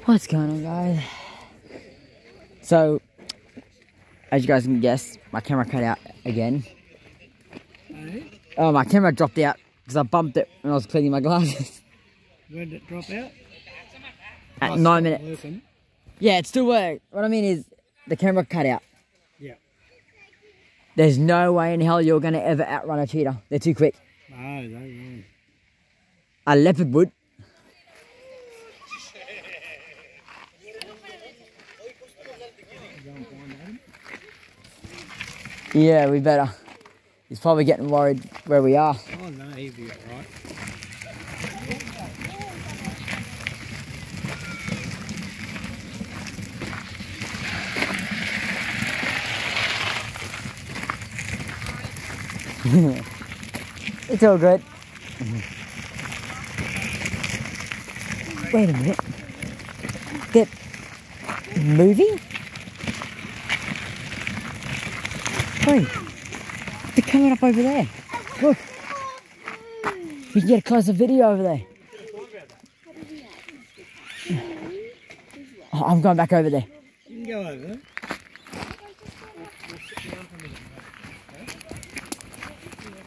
What's going on, guys? So, as you guys can guess, my camera cut out again. Oh, my camera dropped out because I bumped it when I was cleaning my glasses. When did it drop out? At 9 minutes. Working. Yeah, it still worked. What I mean is, the camera cut out. Yeah. There's no way in hell you're going to ever outrun a cheetah. They're too quick. No, they won't. A leopard would. Yeah, we better. He's probably getting worried where we are. Oh no, he'll be alright. It's all good. Wait a minute. They're moving? Wait. They're coming up over there. Look. We can get a closer video over there. Oh, I'm going back over there. You can go over there.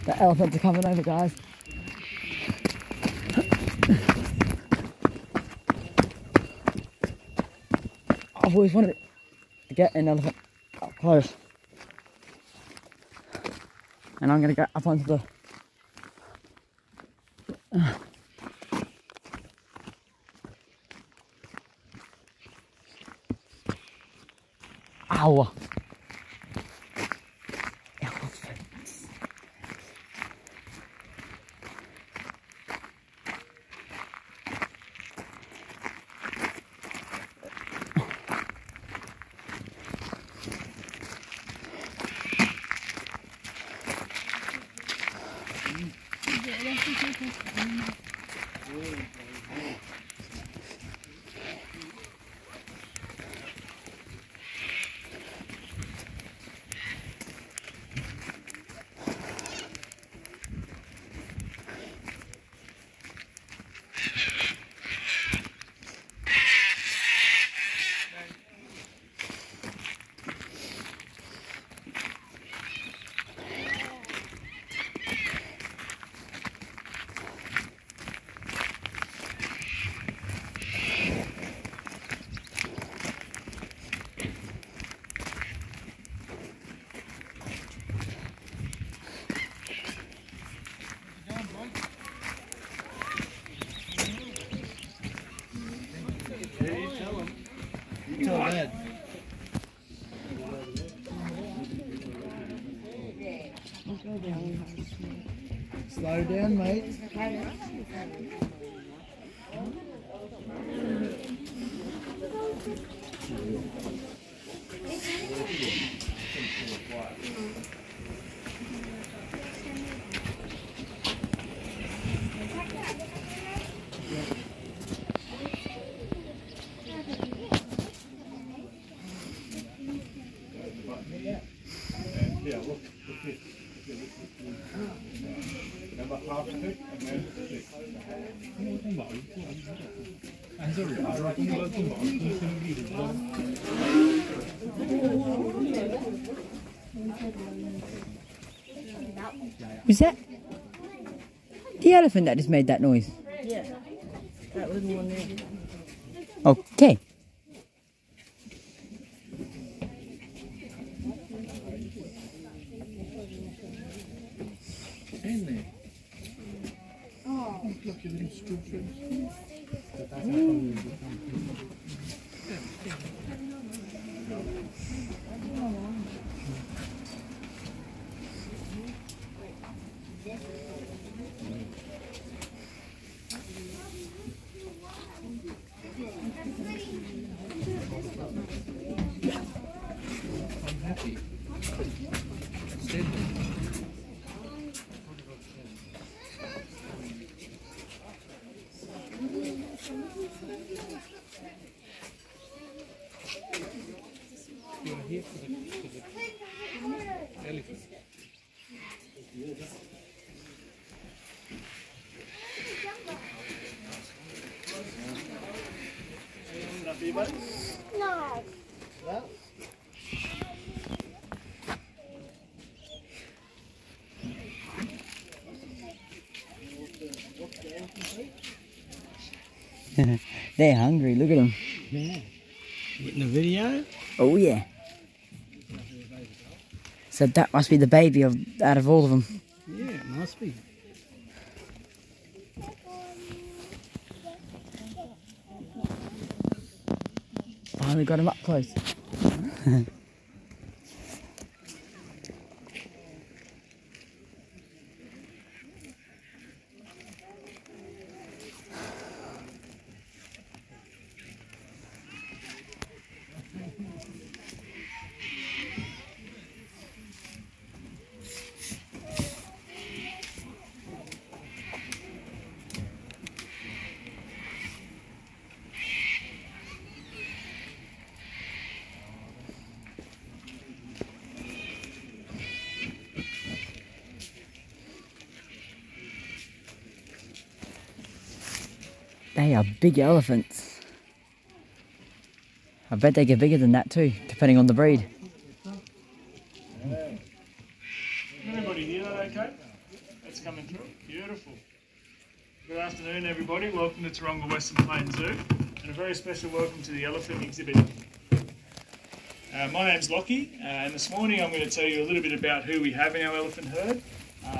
The elephants are coming over, guys. I've always wanted to get an elephant up close. And I'm going to go up onto the... Ow! Tell Dad. Slow down, mate. Was that the elephant that just made that noise? Yeah, that little one there. Okay. In there. Oh, look, your little school friends. I'm happy. You're here for the elephant. for you, buddy? No. No? They're hungry, look at them. Yeah. Getting a video? Oh yeah. So that must be the baby out of all of them. Yeah, it must be. Finally got him up close. They are big elephants. I bet they get bigger than that too, depending on the breed. Can everybody hear that okay? That's coming through. Beautiful. Good afternoon everybody. Welcome to Taronga Western Plains Zoo and a very special welcome to the elephant exhibit. My name's Lockie and this morning I'm going to tell you a little bit about who we have in our elephant herd.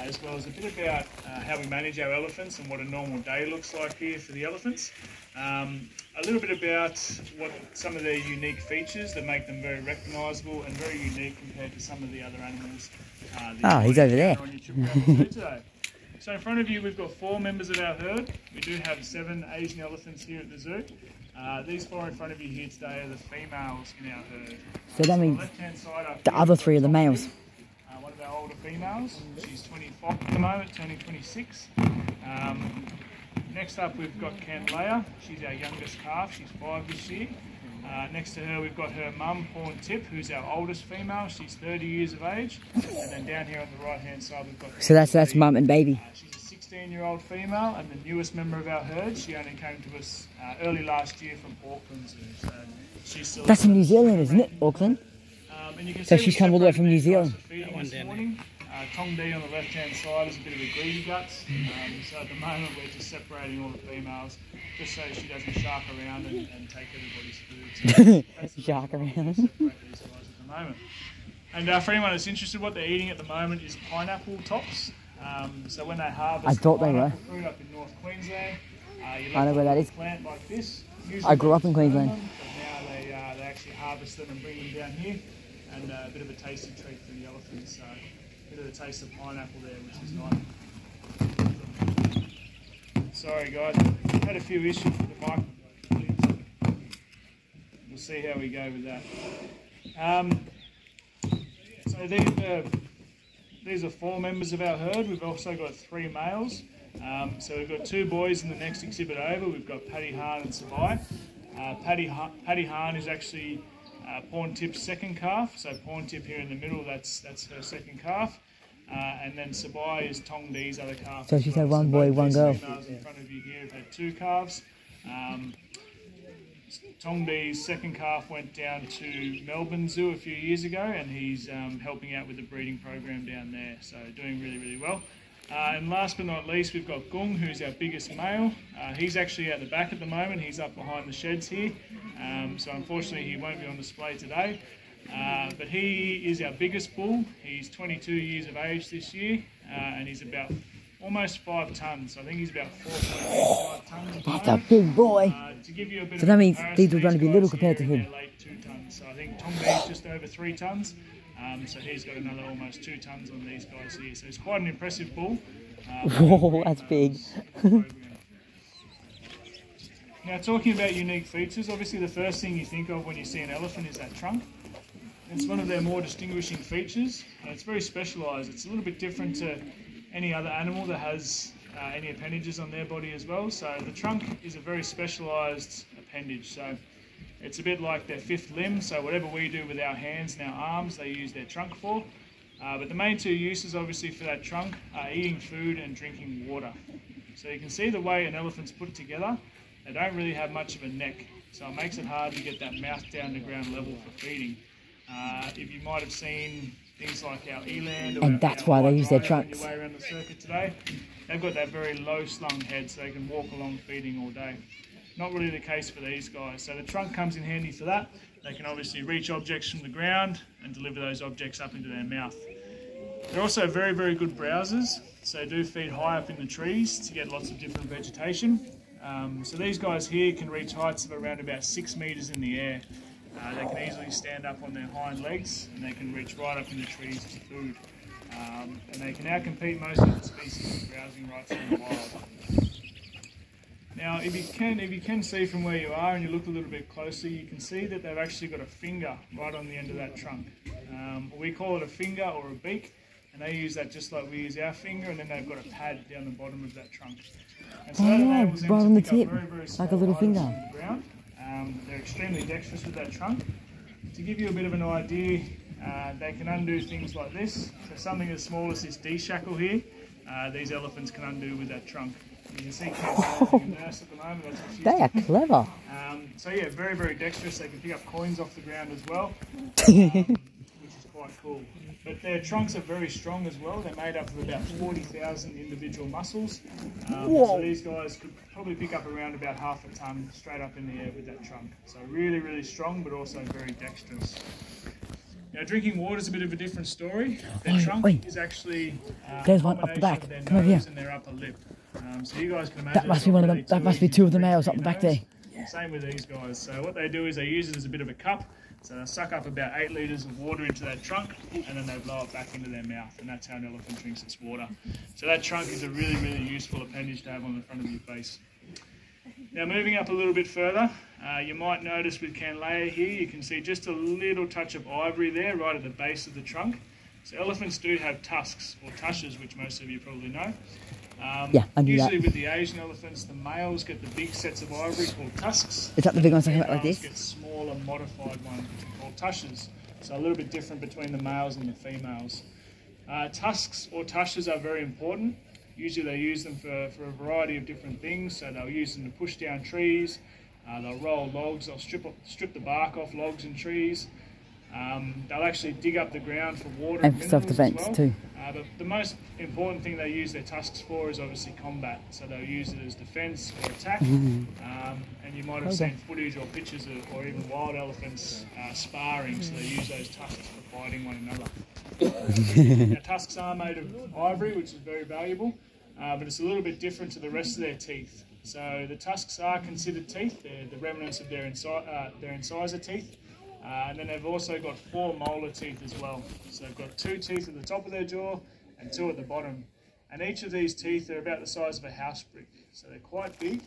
As well as a bit about how we manage our elephants and what a normal day looks like here for the elephants. A little bit about what some of their unique features that make them very recognisable and very unique compared to some of the other animals. He's over there. On your trip around the zoo today. So in front of you we've got 4 members of our herd. We do have 7 Asian elephants here at the zoo. These 4 in front of you here today are the females in our herd. So that means on the left-hand side up the here, other 3 are the males. One of our older females. She's 25 at the moment, turning 26. Next up we've got Canleia. She's our youngest calf. She's 5 this year. Next to her we've got her mum, Pawn Tip, who's our oldest female. She's 30 years of age. And then down here on the right hand side we've got... So that's mum and baby. She's a 16-year-old female and the newest member of our herd. She only came to us early last year from Auckland Zoo. So she's still... That's in New Zealand, isn't it? Auckland? And you can So see she's come all the way from New Zealand. This morning. Tong D on the left hand side is a bit of a greedy guts. So at the moment we're just separating all the females just so she doesn't shark around and take everybody's food. So Shark around. separate these guys at the moment. And for anyone that's interested, what they're eating at the moment is pineapple tops. So when they harvest I thought they were. fruit up in North Queensland, you I know where that is. plant like this. I grew up in Queensland. But now they actually harvest them and bring them down here. And a bit of a tasty treat for the elephants. So a bit of the taste of pineapple there, which is nice. Sorry guys, had a few issues with the microphone. We'll see how we go with that. So these are 4 members of our herd. We've also got 3 males. So we've got 2 boys in the next exhibit over. We've got Paddy Hahn and Sabai. Paddy Hahn is actually Pawn Tip's second calf. So Pawn Tip here in the middle, that's her second calf. And then Sabai is Tong D's other calf. So she's had one boy, one girl. Females in front of you here have had 2 calves. Tong D's second calf went down to Melbourne Zoo a few years ago and he's helping out with the breeding program down there. So doing really, really well. And last but not least, we've got Gung, who's our biggest male. He's actually at the back at the moment. He's up behind the sheds here. So unfortunately, he won't be on display today. But he is our biggest bull. He's 22 years of age this year, and he's about almost 5 tonnes. I think he's about 4.5 tonnes. That's a big boy. To give you a bit So that means these would guys only be little here compared to in him. their late 2 tonnes. So I think Tom B's just over 3 tonnes. So he's got another almost 2 tonnes on these guys here. So it's quite an impressive bull. Whoa, that's big. Now, talking about unique features, obviously the first thing you think of when you see an elephant is that trunk. It's one of their more distinguishing features, and it's very specialised. It's a little bit different to any other animal that has any appendages on their body as well. So the trunk is a very specialised appendage. So it's a bit like their 5th limb. So whatever we do with our hands and our arms, they use their trunk for. But the main 2 uses, obviously, for that trunk are eating food and drinking water. So you can see the way an elephant's put together. they don't really have much of a neck, so it makes it hard to get that mouth down to ground level for feeding. If you might have seen things like our eland, or and that's why they use their trunks. On your way around the circuit today, they've got that very low slung head, so they can walk along feeding all day. Not really the case for these guys. So the trunk comes in handy for that. They can obviously reach objects from the ground and deliver those objects up into their mouth. They're also very, very good browsers, so they do feed high up in the trees to get lots of different vegetation. So these guys here can reach heights of around about 6 metres in the air. They can easily stand up on their hind legs, and they can reach right up in the trees for food. And they can outcompete most of the species of browsing rights in the wild. Now, if you can see from where you are and you look a little bit closer, you can see that they've actually got a finger right on the end of that trunk. We call it a finger or a beak, and they use that just like we use our finger, and then they've got a pad down the bottom of that trunk. And so that enables them right to on the pick up tip, very, very like a little small items finger. from the ground. They're extremely dexterous with that trunk. To give you a bit of an idea, they can undo things like this. So something as small as this D-shackle here, these elephants can undo with that trunk. You can see Kent's holding a nurse at the moment. That's what she's They are clever. So yeah, very, very dexterous. They can pick up coins off the ground as well, which is quite cool. But their trunks are very strong as well. They're made up of about 40,000 individual muscles. So these guys could probably pick up around about half a tonne straight up in the air with that trunk. So really, really strong, but also very dexterous. Now, drinking water is a bit of a different story. Their trunk is actually There's one up the back. of their Come over here. nose and their upper lip. So you guys can imagine That must be one of them. That must be two of the males up the back there. Same with these guys. So what they do is they use it as a bit of a cup. So they'll suck up about 8 litres of water into that trunk, and then they blow it back into their mouth, and that's how an elephant drinks its water. So that trunk is a really, really useful appendage to have on the front of your face. Now moving up a little bit further, you might notice with Canleia here, you can see just a little touch of ivory there right at the base of the trunk. So elephants do have tusks, or tushes, which most of you probably know. Yeah, I knew usually that. with the Asian elephants, the males get the big sets of ivory called tusks. Is that the big ones talking about like Females this? get smaller, modified ones called tushes. So a little bit different between the males and the females. Tusks or tushes are very important. Usually they use them for a variety of different things. So they'll use them to push down trees. They'll roll logs. They'll strip the bark off logs and trees. They'll actually dig up the ground for water And and for minerals self-defense as well. too. But the most important thing they use their tusks for is obviously combat. So they'll use it as defence or attack. And you might have seen footage or pictures of, or even wild elephants sparring. So they use those tusks for fighting one another. Now, tusks are made of ivory, which is very valuable, but it's a little bit different to the rest of their teeth. So the tusks are considered teeth. They're the remnants of their incisor teeth. And then they've also got 4 molar teeth as well. So they've got 2 teeth at the top of their jaw and 2 at the bottom. And each of these teeth are about the size of a house brick. So they're quite big.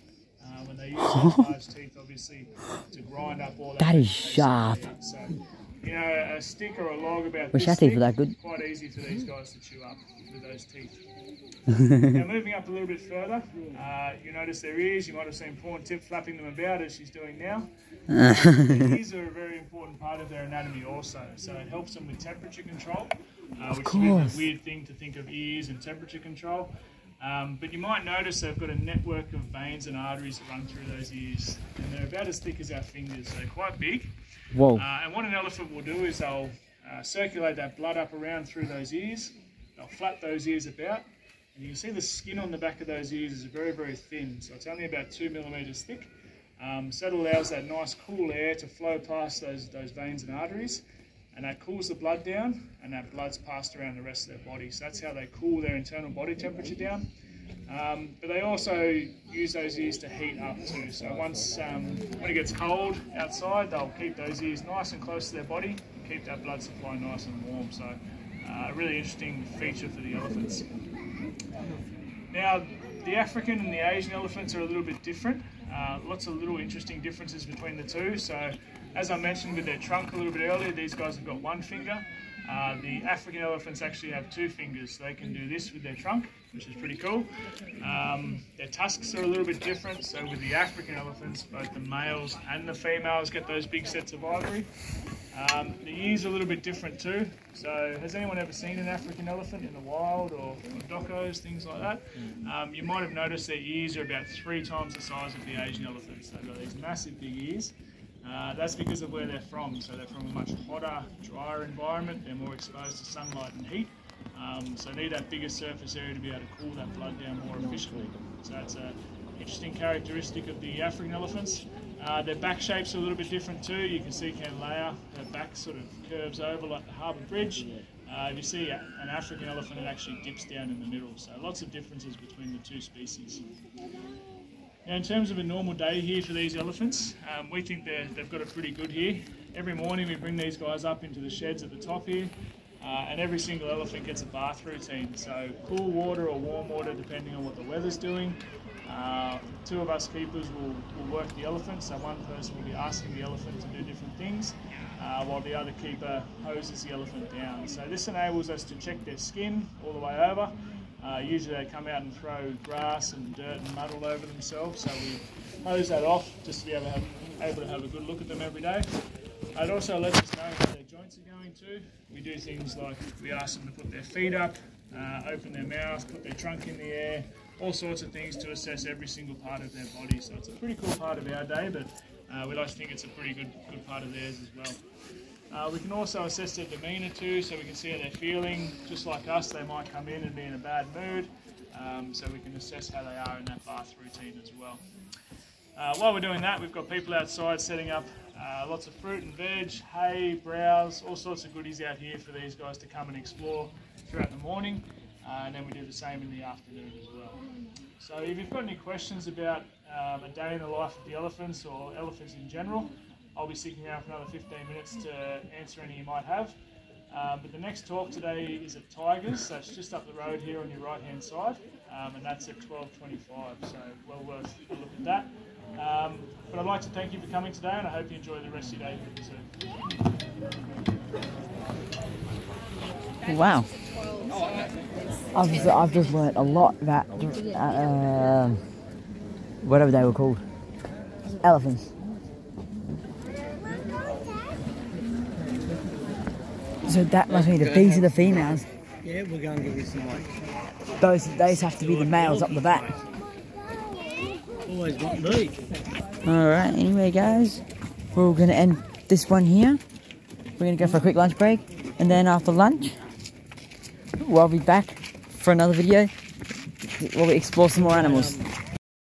When they use those large teeth, obviously, to grind up all that. That is sharp. So, you know, a stick or a log about Wish this our teeth thick, were that good. quite easy for these guys to chew up with those teeth. Now moving up a little bit further, you notice their ears. You might have seen Pawn Tip flapping them about as she's doing now. Ears are a very important part of their anatomy also, so it helps them with temperature control, which is a bit of a weird thing to think of ears and temperature control. But you might notice they've got a network of veins and arteries that run through those ears, and they're about as thick as our fingers, so they're quite big. Whoa. And what an elephant will do is they'll circulate that blood up around through those ears, they'll flap those ears about, and you can see the skin on the back of those ears is very, very thin, so it's only about 2 millimetres thick. So it allows that nice cool air to flow past those veins and arteries, and that cools the blood down, and that blood's passed around the rest of their body. So that's how they cool their internal body temperature down. But they also use those ears to heat up too. So once, when it gets cold outside, they'll keep those ears nice and close to their body, and keep that blood supply nice and warm. So a really interesting feature for the elephants. Now, the African and the Asian elephants are a little bit different. Lots of little interesting differences between the two. So, as I mentioned with their trunk a little bit earlier, these guys have got 1 finger. The African elephants actually have 2 fingers, so they can do this with their trunk, which is pretty cool. Their tusks are a little bit different. So with the African elephants, both the males and the females get those big sets of ivory. The ears are a little bit different too. So has anyone ever seen an African elephant in the wild or on docos, things like that? You might have noticed their ears are about 3 times the size of the Asian elephants. They've got these massive big ears. That's because of where they're from. So they're from a much hotter, drier environment. They're more exposed to sunlight and heat. So they need that bigger surface area to be able to cool that blood down more efficiently. So that's an interesting characteristic of the African elephants. Their back shape's a little bit different too. You can see Canlea, her back sort of curves over like the harbour bridge. If you see an African elephant, it actually dips down in the middle. So lots of differences between the two species. Now in terms of a normal day here for these elephants, we think they've got it pretty good here. Every morning we bring these guys up into the sheds at the top here, and every single elephant gets a bath routine. So cool water or warm water depending on what the weather's doing. 2 of us keepers will work the elephant, so one person will be asking the elephant to do different things, while the other keeper hoses the elephant down. So this enables us to check their skin all the way over. Usually they come out and throw grass and dirt and mud all over themselves, so we hose that off just to be able to have a good look at them every day. It also lets us know how their joints are going too. We do things like we ask them to put their feet up, open their mouth, put their trunk in the air, all sorts of things to assess every single part of their body. So it's a pretty cool part of our day, but we like to think it's a pretty good part of theirs as well. We can also assess their demeanour too, so we can see how they're feeling. Just like us, they might come in and be in a bad mood, so we can assess how they are in that bath routine as well. While we're doing that, we've got people outside setting up lots of fruit and veg, hay, browse, all sorts of goodies out here for these guys to come and explore throughout the morning, and then we do the same in the afternoon as well. So if you've got any questions about a day in the life of the elephants or elephants in general, I'll be sticking around for another 15 minutes to answer any you might have. But the next talk today is at Tigers, so it's just up the road here on your right hand side, and that's at 12:25, so well worth a look at that. But I'd like to thank you for coming today, and I hope you enjoy the rest of your day at the zoo. Wow. I've just learnt a lot about whatever they were called. Elephants. So that must be these are the females. Yeah, we're going to give you some light. Those have to be the males up the back. Always want these. Alright, anyway guys, we're going to end this one here. We're going to go for a quick lunch break, and then after lunch, we'll be back for another video where we explore some more animals.